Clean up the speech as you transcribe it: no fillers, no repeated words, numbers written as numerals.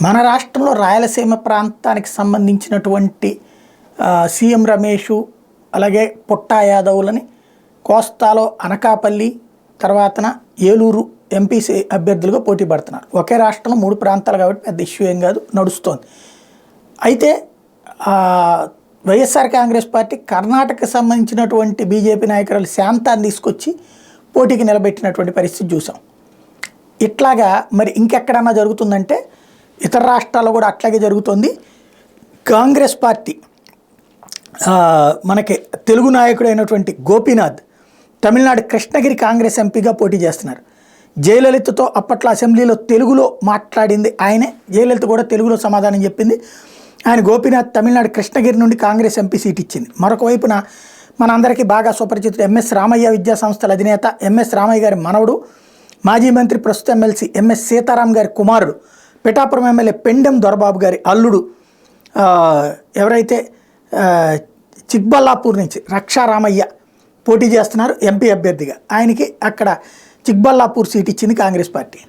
మన రాష్ట్రంలో రాయలసీమ ప్రాంతానికి సంబంధించినటువంటి సీఎం రమేష్ అలాగే పుట్టా యాదవ్లని కోస్తాలో అనకాపల్లి తర్వాతన ఏలూరు ఎంపీ అభ్యర్థులుగా పోటీ పడుతున్నారు. ఒకే రాష్ట్రంలో 3 ప్రాంతాలు కాబట్టి పెద్ద ఇష్యూ ఏం కాదు, నడుస్తోంది. అయితే వైఎస్ఆర్ కాంగ్రెస్ పార్టీ కర్ణాటకకు సంబంధించినటువంటి బీజేపీ నాయకురాలు శాంతాన్ని తీసుకొచ్చి పోటీకి నిలబెట్టినటువంటి పరిస్థితి చూసాం. ఇట్లాగా మరి ఇంకెక్కడన్నా జరుగుతుందంటే ఇతర రాష్ట్రాల్లో కూడా అట్లాగే జరుగుతుంది. కాంగ్రెస్ పార్టీ మనకి తెలుగు నాయకుడైనటువంటి గోపీనాథ్ తమిళనాడు కృష్ణగిరి కాంగ్రెస్ ఎంపీగా పోటీ చేస్తున్నారు. జయలలితతో అప్పట్లో అసెంబ్లీలో తెలుగులో మాట్లాడింది ఆయనే, జయలలిత కూడా తెలుగులో సమాధానం చెప్పింది. ఆయన గోపీనాథ్ తమిళనాడు కృష్ణగిరి నుండి కాంగ్రెస్ ఎంపీ సీట్ ఇచ్చింది. మరొక వైపున మనందరికీ బాగా సుపరిచితుడు ఎంఎస్ రామయ్య విద్యా సంస్థల అధినేత ఎంఎస్ రామయ్య గారి మనవడు, మాజీ మంత్రి ప్రస్తుత ఎమ్మెల్సీ ఎంఎస్ సీతారాం గారి కుమారుడు, పిఠాపురం ఎమ్మెల్యే పెండెం దొరబాబు గారి అల్లుడు ఎవరైతే చిక్బల్లాపూర్ నుంచి రక్షారామయ్య పోటీ చేస్తున్నారు ఎంపీ అభ్యర్థిగా. ఆయనకి అక్కడ చిక్బల్లాపూర్ సీట్ ఇచ్చింది కాంగ్రెస్ పార్టీ.